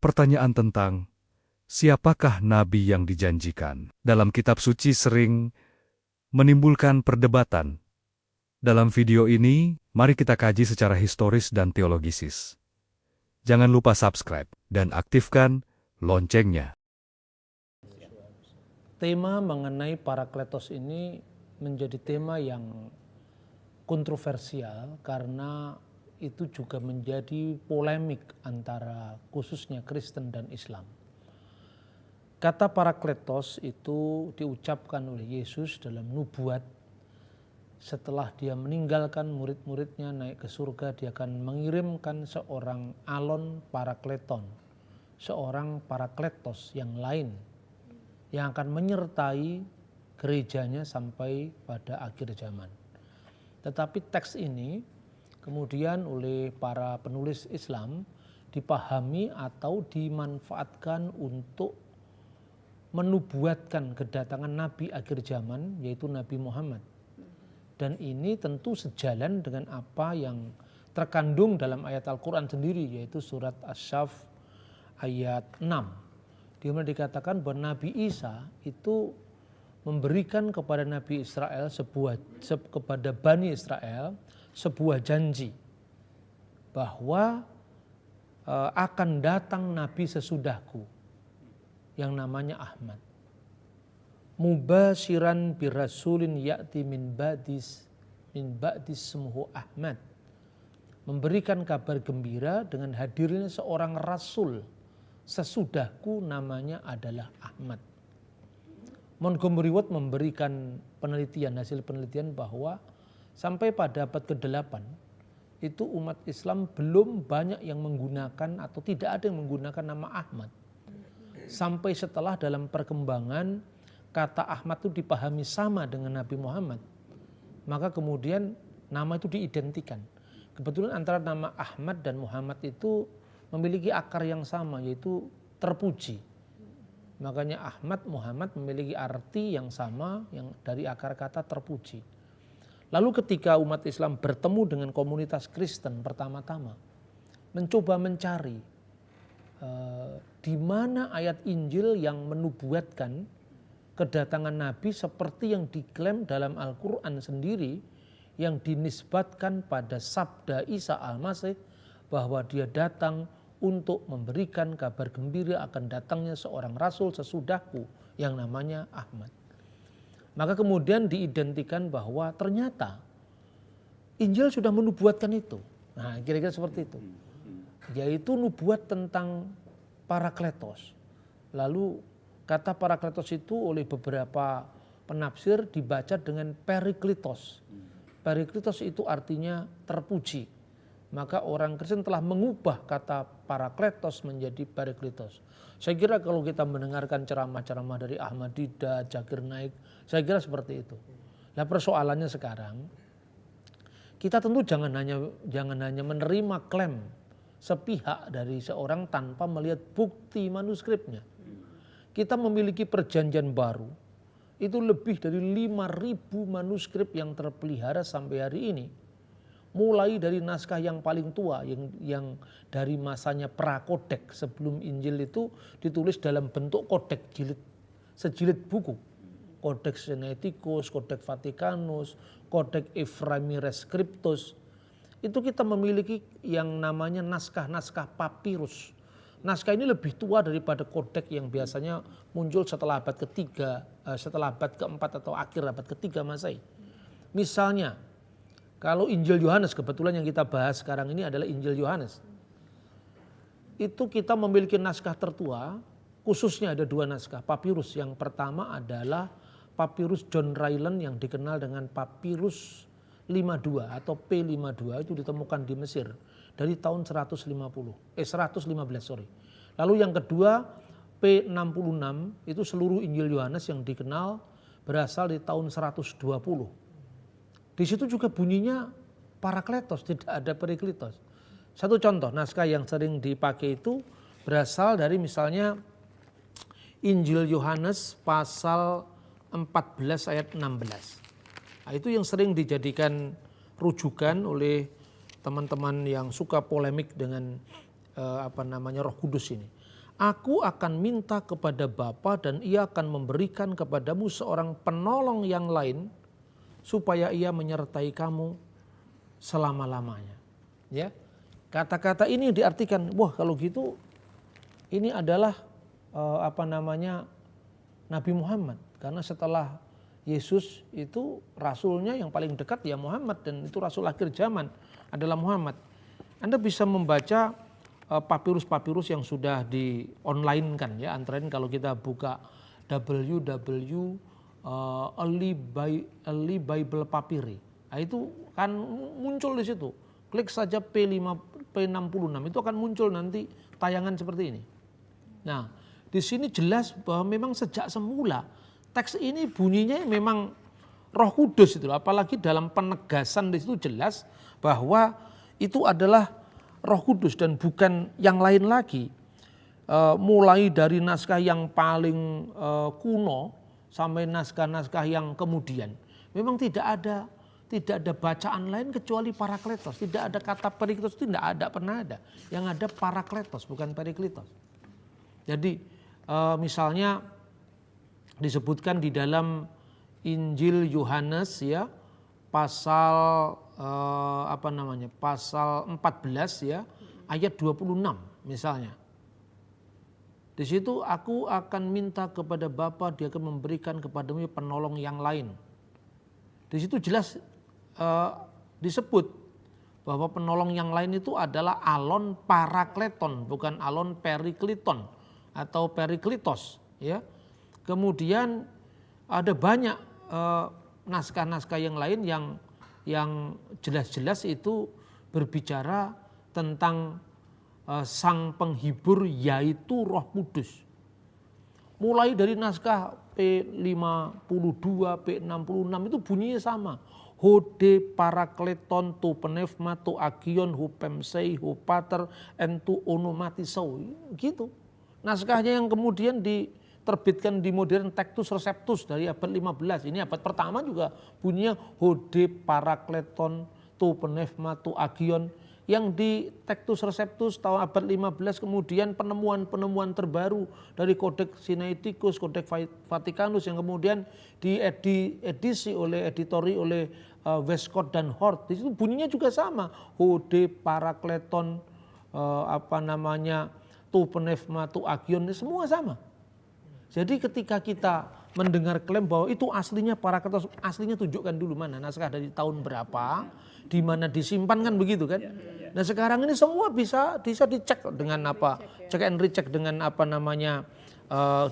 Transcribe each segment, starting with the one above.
pertanyaan tentang siapakah nabi yang dijanjikan dalam kitab suci sering menimbulkan perdebatan. Dalam video ini, mari kita kaji secara historis dan teologisis. Jangan lupa subscribe dan aktifkan loncengnya. Tema mengenai Parakletos ini menjadi tema yang kontroversial karena itu juga menjadi polemik antara khususnya Kristen dan Islam. Kata Parakletos itu diucapkan oleh Yesus dalam nubuat. Setelah dia meninggalkan murid-muridnya naik ke surga, dia akan mengirimkan seorang alon parakleton, seorang parakletos yang lain, yang akan menyertai gerejanya sampai pada akhir zaman. Tetapi teks ini kemudian oleh para penulis Islam dipahami atau dimanfaatkan untuk menubuatkan kedatangan Nabi akhir zaman, yaitu Nabi Muhammad. Dan ini tentu sejalan dengan apa yang terkandung dalam ayat Al-Quran sendiri, yaitu surat Asy-Syaff ayat 6. Di mana dikatakan bahwa Nabi Isa itu memberikan kepada Nabi Israel kepada Bani Israel sebuah janji bahwa akan datang Nabi sesudahku yang namanya Ahmad. Mubasyiran birasulin ya'ti min ba'dis ismuhu Ahmad. Memberikan kabar gembira dengan hadirnya seorang rasul sesudahku namanya adalah Ahmad. Montgomery Ward memberikan hasil penelitian bahwa sampai pada abad ke-8 itu umat Islam belum banyak yang menggunakan atau tidak ada yang menggunakan nama Ahmad. Sampai setelah dalam perkembangan kata Ahmad itu dipahami sama dengan Nabi Muhammad, maka kemudian nama itu diidentikan. Kebetulan antara nama Ahmad dan Muhammad itu memiliki akar yang sama, yaitu terpuji. Makanya Ahmad, Muhammad memiliki arti yang sama yang dari akar kata terpuji. Lalu ketika umat Islam bertemu dengan komunitas Kristen pertama-tama, mencoba mencari di mana ayat Injil yang menubuatkan kedatangan Nabi seperti yang diklaim dalam Al-Quran sendiri, yang dinisbatkan pada sabda Isa Al-Masih bahwa dia datang untuk memberikan kabar gembira akan datangnya seorang rasul sesudahku yang namanya Ahmad. Maka kemudian diidentikan bahwa ternyata Injil sudah menubuatkan itu. Nah, kira-kira seperti itu. Yaitu nubuat tentang Parakletos. Lalu kata Parakletos itu oleh beberapa penafsir dibaca dengan Perikletos. Perikletos itu artinya terpuji. Maka orang Kristen telah mengubah kata Parakletos menjadi Perikletos. Saya kira kalau kita mendengarkan ceramah-ceramah dari Ahmadiyah, Zakir Naik, saya kira seperti itu. Nah, persoalannya sekarang, kita tentu jangan hanya menerima klaim sepihak dari seorang tanpa melihat bukti manuskripnya. Kita memiliki perjanjian baru, itu lebih dari 5.000 manuskrip yang terpelihara sampai hari ini. Mulai dari naskah yang paling tua, yang dari masanya prakodek, sebelum Injil itu ditulis dalam bentuk kodek sejilid buku. Kodeks Sinaiticus, Kodeks Vaticanus, Kodeks Ephraemi Scriptus. Itu kita memiliki yang namanya naskah-naskah papirus. Naskah ini lebih tua daripada kodek yang biasanya muncul setelah abad ketiga, setelah abad keempat atau akhir abad ketiga Masehi. Misalnya, kalau Injil Yohanes, kebetulan yang kita bahas sekarang ini adalah Injil Yohanes. Itu kita memiliki naskah tertua, khususnya ada 2 naskah papirus. Yang pertama adalah papirus John Ryland yang dikenal dengan papirus 52 atau P52, itu ditemukan di Mesir dari tahun 115. Lalu yang kedua P66 itu seluruh Injil Yohanes yang dikenal berasal di tahun 120. Di situ juga bunyinya Parakletos, tidak ada Perikletos. Satu contoh naskah yang sering dipakai itu berasal dari misalnya Injil Yohanes pasal 14 ayat 16. Nah, itu yang sering dijadikan rujukan oleh teman-teman yang suka polemik dengan Roh Kudus ini. Aku akan minta kepada Bapa dan ia akan memberikan kepadamu seorang penolong yang lain supaya ia menyertai kamu selama-lamanya. Ya. Kata-kata ini diartikan, wah kalau gitu ini adalah Nabi Muhammad, karena setelah Yesus itu rasulnya yang paling dekat ya Muhammad, dan itu rasul akhir zaman adalah Muhammad. Anda bisa membaca papirus-papirus yang sudah di online kan ya, antara lain kalau kita buka www Early Bible Papyri, nah, itu kan muncul di situ. Klik saja P66 itu akan muncul nanti tayangan seperti ini. Nah, di sini jelas bahwa memang sejak semula teks ini bunyinya memang Roh Kudus itu, apalagi dalam penegasan di situ jelas bahwa itu adalah Roh Kudus dan bukan yang lain lagi. Mulai dari naskah yang paling kuno sampai naskah-naskah yang kemudian, memang tidak ada bacaan lain kecuali Parakletos. Tidak ada kata Perikletos, itu tidak ada, pernah ada. Yang ada Parakletos, bukan Perikletos. Jadi misalnya disebutkan di dalam Injil Yohanes ya, pasal pasal 14 ya, ayat 26 misalnya. Di situ aku akan minta kepada Bapa, dia akan memberikan kepadamu penolong yang lain. Di situ jelas disebut bahwa penolong yang lain itu adalah alon parakleton, bukan alon perikliton atau periklitos ya. Kemudian ada banyak naskah-naskah yang lain yang jelas-jelas itu berbicara tentang sang penghibur, yaitu Roh Kudus. Mulai dari naskah P52, P66 itu bunyinya sama. Hode parakleton tu penefma tu agion hu pemsei hu pater entu onomatisou. Gitu. Naskahnya yang kemudian diterbitkan di modern Textus Receptus dari abad 15. Ini abad pertama juga bunyinya hode parakleton tu penefma tu agion. Yang di Textus Receptus tahun abad 15 kemudian penemuan-penemuan terbaru dari Codex Sinaiticus, Codex Vaticanus yang kemudian diedisi oleh Westcott dan Hort. Di situ bunyinya juga sama. Hode parakleton tu penefma tu agion, semua sama. Jadi ketika kita mendengar klaim bahwa itu aslinya Parakletos, aslinya tunjukkan dulu mana naskah dari tahun berapa, di mana disimpan kan begitu kan. Nah sekarang ini semua bisa dicek dengan cek and recheck dengan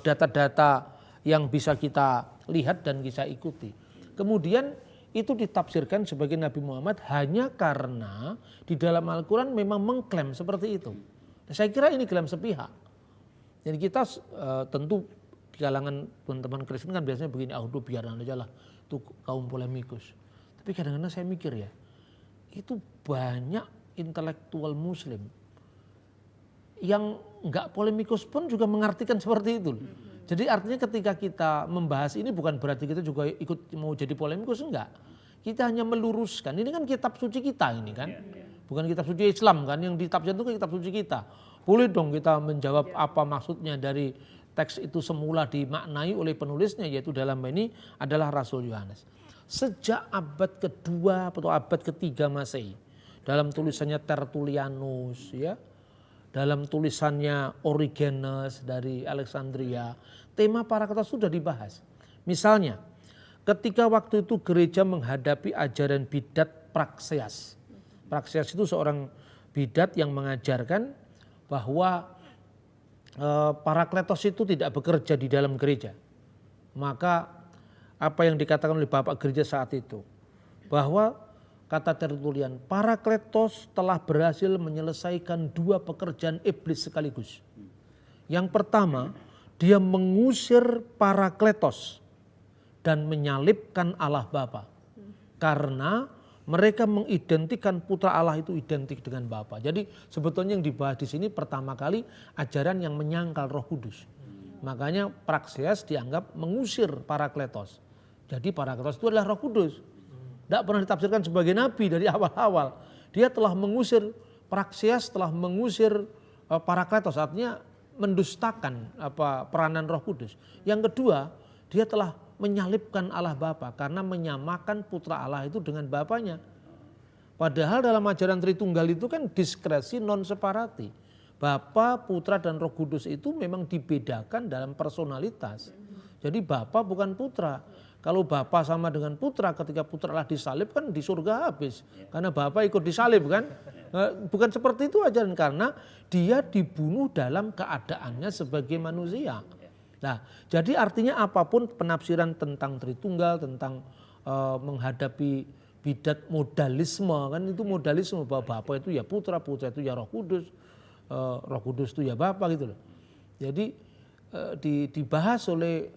data-data yang bisa kita lihat dan bisa ikuti. Kemudian itu ditafsirkan sebagai Nabi Muhammad hanya karena di dalam Al-Quran memang mengklaim seperti itu. Nah, saya kira ini klaim sepihak. Jadi kita tentu di kalangan teman-teman Kristen kan biasanya begini, biaran aja lah itu kaum polemikus. Tapi kadang-kadang saya mikir ya, itu banyak intelektual muslim yang enggak polemikus pun juga mengartikan seperti itu. Jadi artinya ketika kita membahas ini bukan berarti kita juga ikut mau jadi polemikus, enggak. Kita hanya meluruskan, ini kan kitab suci kita ini kan. Bukan kitab suci Islam kan, yang ditafsirkan itu kitab suci kita. Boleh dong kita menjawab apa maksudnya dari teks itu semula dimaknai oleh penulisnya, yaitu dalam ini adalah Rasul Yohanes. Sejak abad kedua atau abad ketiga Masehi, dalam tulisannya Tertullianus ya, dalam tulisannya Origenes dari Alexandria, tema Parakletos sudah dibahas. Misalnya, ketika waktu itu gereja menghadapi ajaran bidat Praxeas. Praxeas itu seorang bidat yang mengajarkan bahwa Parakletos itu tidak bekerja di dalam gereja. Maka apa yang dikatakan oleh Bapak Gereja saat itu, bahwa kata Tertullian, Parakletos telah berhasil menyelesaikan dua pekerjaan iblis sekaligus. Yang pertama, dia mengusir Parakletos dan menyalibkan Allah Bapa. Karena mereka mengidentikan putra Allah itu identik dengan Bapa. Jadi sebetulnya yang dibahas di sini pertama kali ajaran yang menyangkal Roh Kudus. Makanya Praxeas dianggap mengusir Parakletos. Jadi Parakletos itu adalah Roh Kudus. Tidak pernah ditafsirkan sebagai nabi dari awal-awal. Dia telah mengusir, Praxeas telah mengusir Parakletos artinya mendustakan peranan Roh Kudus. Yang kedua, dia telah menyalibkan Allah Bapa karena menyamakan putra Allah itu dengan Bapanya. Padahal dalam ajaran Tritunggal itu kan diskresi non separati. Bapa, Putra dan Roh Kudus itu memang dibedakan dalam personalitas. Jadi Bapa bukan Putra. Kalau Bapa sama dengan Putra, ketika Putra lah disalib kan di surga habis. Karena Bapa ikut disalib kan. Bukan seperti itu ajaran, karena dia dibunuh dalam keadaannya sebagai manusia. Nah, jadi artinya apapun penafsiran tentang Tritunggal, tentang menghadapi bidat modalisme, kan itu modalisme bahwa Bapa itu ya Putra, Putra itu ya Roh Kudus, Roh Kudus itu ya Bapa gitu loh. Jadi dibahas oleh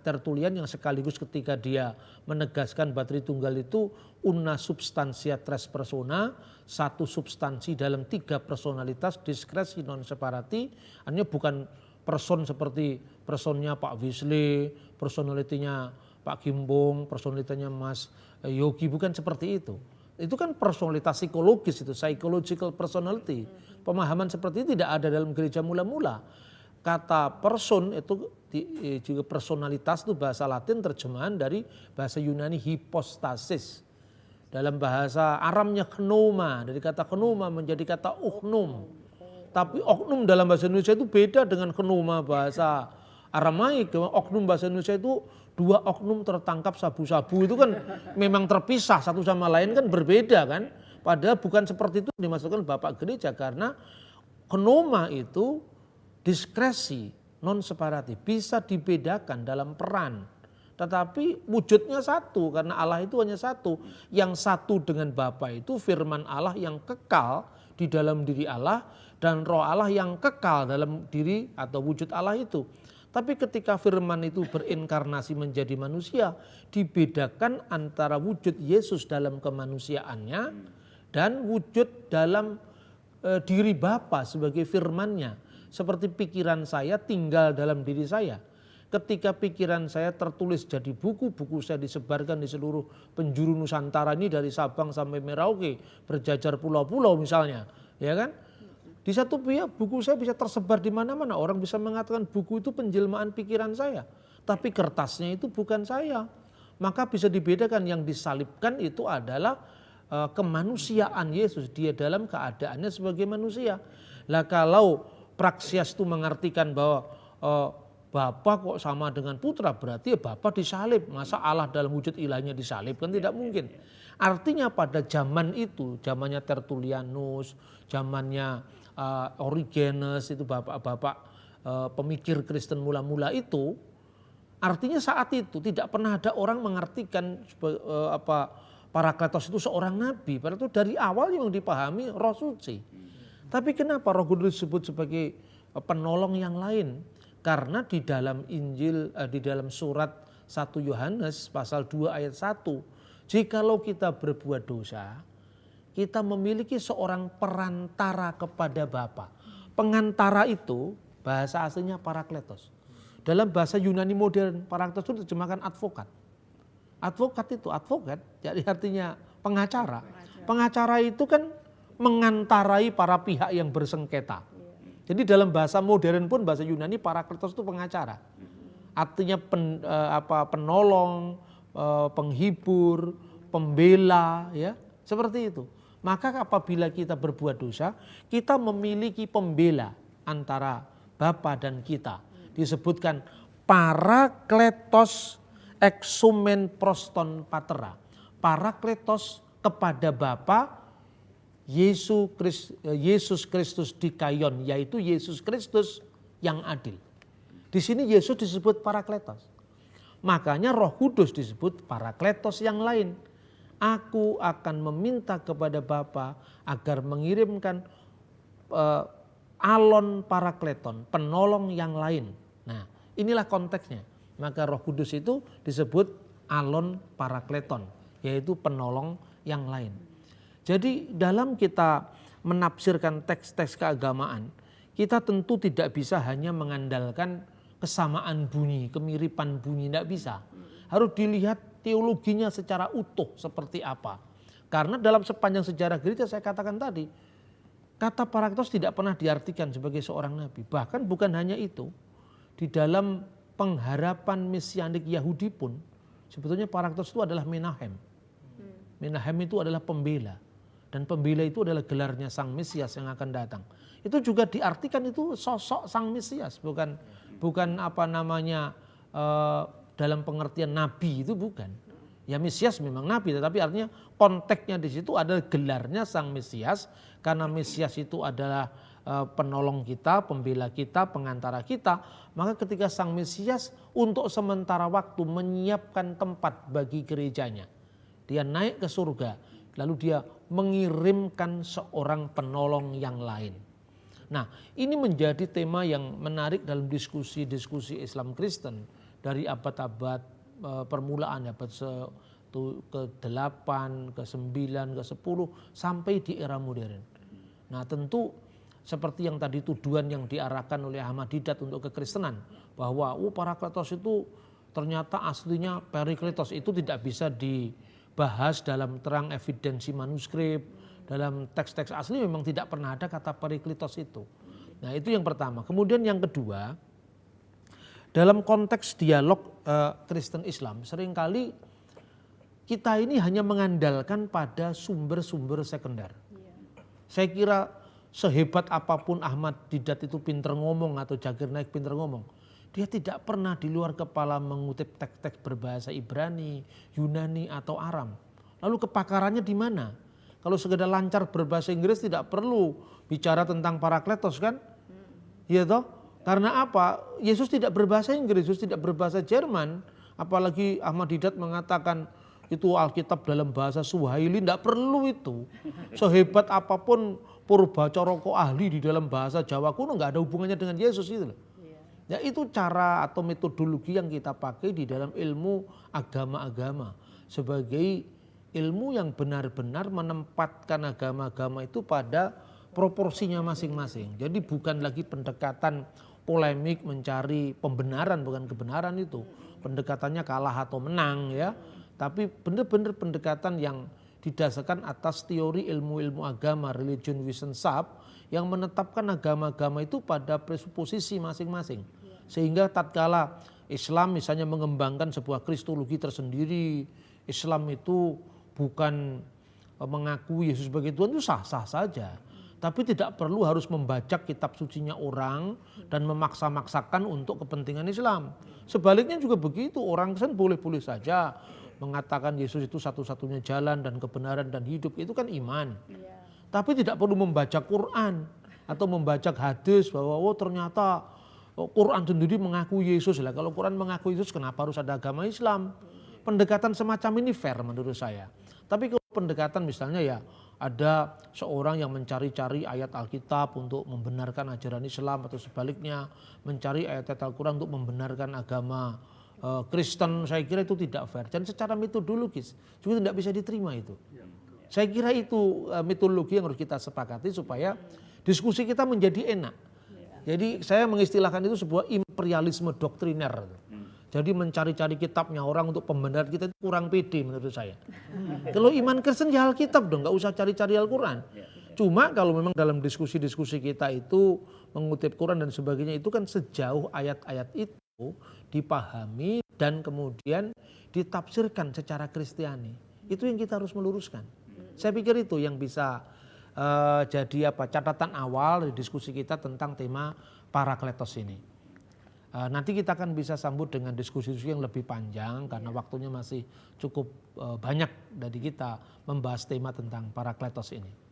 Tertullian yang sekaligus ketika dia menegaskan bahwa Tritunggal itu una substantia tres persona, satu substansi dalam tiga personalitas, diskresi non separati, artinya bukan person seperti personnya Pak Wisle, personalitinya Pak Gimbong, personalitinya Mas Yogi, bukan seperti itu. Itu kan personalitas psikologis, itu psychological personality. Pemahaman seperti itu tidak ada dalam gereja mula-mula. Kata person itu juga personalitas itu bahasa Latin terjemahan dari bahasa Yunani hypostasis. Dalam bahasa Aramnya pneuma, dari kata pneuma menjadi kata oknum. Tapi oknum dalam bahasa Indonesia itu beda dengan pneuma bahasa Aramaik. Oknum bahasa Indonesia itu dua oknum tertangkap sabu-sabu, itu kan memang terpisah satu sama lain, kan berbeda kan. Padahal bukan seperti itu dimasukkan Bapak Gereja, karena pneuma itu diskresi non separatif, bisa dibedakan dalam peran. Tetapi wujudnya satu, karena Allah itu hanya satu. Yang satu dengan Bapa itu firman Allah yang kekal di dalam diri Allah, dan roh Allah yang kekal dalam diri atau wujud Allah itu. Tapi ketika firman itu berinkarnasi menjadi manusia, dibedakan antara wujud Yesus dalam kemanusiaannya dan wujud dalam diri Bapa sebagai firman-Nya. Seperti pikiran saya tinggal dalam diri saya. Ketika pikiran saya tertulis jadi buku, buku saya disebarkan di seluruh penjuru Nusantara ini dari Sabang sampai Merauke, berjajar pulau-pulau misalnya, ya kan? Di satu pihak buku saya bisa tersebar di mana-mana, orang bisa mengatakan buku itu penjelmaan pikiran saya, tapi kertasnya itu bukan saya. Maka bisa dibedakan, yang disalibkan itu adalah kemanusiaan Yesus, dia dalam keadaannya sebagai manusia. Lah kalau Praksias itu mengartikan bahwa Bapa kok sama dengan Putra, berarti ya Bapa disalib. Masa Allah dalam wujud ilahnya disalib, kan tidak mungkin. Artinya pada zaman itu, zamannya Tertullianus, zamannya Origenes, itu bapak-bapak pemikir Kristen mula-mula itu, artinya saat itu tidak pernah ada orang mengartikan Parakletos itu seorang nabi. Padahal itu dari awal yang dipahami Roh Suci. Tapi kenapa Roh Kudus disebut sebagai penolong yang lain? Karena di dalam Injil, di dalam surat 1 Yohanes pasal 2 ayat 1, jikalau kita berbuat dosa, kita memiliki seorang perantara kepada Bapa. Pengantara itu bahasa aslinya Parakletos. Dalam bahasa Yunani modern, Parakletos itu diterjemahkan advokat. Advokat itu advokat, jadi artinya pengacara. Pengacara itu kan mengantarai para pihak yang bersengketa. Jadi dalam bahasa modern pun, bahasa Yunani, Parakletos itu pengacara. Artinya penolong, penghibur, pembela, ya, seperti itu. Maka apabila kita berbuat dosa, kita memiliki pembela antara Bapa dan kita. Disebutkan Parakletos exumen proston patera. Parakletos kepada Bapa, Yesus Kristus dikaion, yaitu Yesus Kristus yang adil. Di sini Yesus disebut Parakletos. Makanya Roh Kudus disebut Parakletos yang lain. Aku akan meminta kepada Bapa agar mengirimkan alon Parakleton, penolong yang lain. Nah, inilah konteksnya. Maka Roh Kudus itu disebut alon Parakleton, yaitu penolong yang lain. Jadi dalam kita menafsirkan teks-teks keagamaan, kita tentu tidak bisa hanya mengandalkan kesamaan bunyi, kemiripan bunyi, tidak bisa. Harus dilihat teologinya secara utuh seperti apa. Karena dalam sepanjang sejarah gereja saya katakan tadi, kata parakletos tidak pernah diartikan sebagai seorang nabi. Bahkan bukan hanya itu, di dalam pengharapan mesianik Yahudi pun sebetulnya parakletos itu adalah Menahem. Menahem itu adalah pembela, dan pembela itu adalah gelarnya sang Mesias yang akan datang. Itu juga diartikan itu sosok sang Mesias, bukan dalam pengertian nabi, itu bukan. Ya Mesias memang nabi, tetapi artinya konteksnya di situ adalah gelarnya sang Mesias, karena Mesias itu adalah penolong kita, pembela kita, pengantara kita. Maka ketika sang Mesias untuk sementara waktu menyiapkan tempat bagi gerejanya, dia naik ke surga, lalu dia mengirimkan seorang penolong yang lain. Nah, ini menjadi tema yang menarik dalam diskusi-diskusi Islam Kristen dari abad-abad permulaan, abad ke-8, ke-9, ke-10 sampai di era modern. Nah, tentu seperti yang tadi tuduhan yang diarahkan oleh Ahmadidat untuk kekristenan, bahwa Parakletos itu ternyata aslinya Perikletos, itu tidak bisa dibahas dalam terang evidensi manuskrip. Dalam teks-teks asli memang tidak pernah ada kata Perikletos itu. Nah, itu yang pertama. Kemudian yang kedua, dalam konteks dialog Kristen Islam, seringkali kita ini hanya mengandalkan pada sumber-sumber sekunder. Saya kira sehebat apapun Ahmadidat itu pinter ngomong atau Zakir Naik pinter ngomong, dia tidak pernah di luar kepala mengutip teks-teks berbahasa Ibrani, Yunani atau Aram. Lalu kepakarannya di mana? Kalau sekedar lancar berbahasa Inggris tidak perlu bicara tentang Parakletos kan? Iya toh? Karena apa? Yesus tidak berbahasa Inggris, Yesus tidak berbahasa Jerman. Apalagi Ahmadidat mengatakan itu Alkitab dalam bahasa Swahili, tidak perlu itu. Sehebat apapun Purbacaraka ahli di dalam bahasa Jawa kuno, nggak ada hubungannya dengan Yesus itu loh. Ya, itu cara atau metodologi yang kita pakai di dalam ilmu agama-agama sebagai ilmu yang benar-benar menempatkan agama-agama itu pada proporsinya masing-masing. Jadi bukan lagi pendekatan polemik mencari pembenaran, bukan kebenaran itu. Pendekatannya kalah atau menang ya. Tapi benar-benar pendekatan yang didasarkan atas teori ilmu-ilmu agama, religion wissenschaft, yang menetapkan agama-agama itu pada presuposisi masing-masing. Sehingga tatkala Islam misalnya mengembangkan sebuah kristologi tersendiri, Islam itu bukan mengakui Yesus sebagai Tuhan, itu sah-sah saja. Tapi tidak perlu harus membajak kitab sucinya orang dan memaksa-maksakan untuk kepentingan Islam. Sebaliknya juga begitu, orang Kristen boleh-boleh saja mengatakan Yesus itu satu-satunya jalan dan kebenaran dan hidup, itu kan iman. Tapi tidak perlu membaca Quran atau membaca hadis bahwa ternyata Quran sendiri mengakui Yesus. Lah kalau Quran mengakui Yesus, kenapa harus ada agama Islam? Pendekatan semacam ini fair menurut saya. Tapi kalau pendekatan misalnya ya ada seorang yang mencari-cari ayat Alkitab untuk membenarkan ajaran Islam, atau sebaliknya mencari ayat-ayat Al-Quran untuk membenarkan agama Kristen, saya kira itu tidak fair. Dan secara metodologis juga tidak bisa diterima itu. Saya kira itu metodologi yang harus kita sepakati supaya diskusi kita menjadi enak. Jadi saya mengistilahkan itu sebuah imperialisme doktriner. Jadi mencari-cari kitabnya orang untuk pembenaran kita itu kurang pede menurut saya. Kalau iman Kristen ya Alkitab dong, nggak usah cari-cari Al-Quran. Cuma kalau memang dalam diskusi-diskusi kita itu mengutip Quran dan sebagainya, itu kan sejauh ayat-ayat itu dipahami dan kemudian ditafsirkan secara Kristiani. Itu yang kita harus meluruskan. Saya pikir itu yang bisa jadi catatan awal di diskusi kita tentang tema Parakletos ini. Nanti kita akan bisa sambut dengan diskusi-diskusi yang lebih panjang karena waktunya masih cukup banyak dari kita membahas tema tentang Parakletos ini.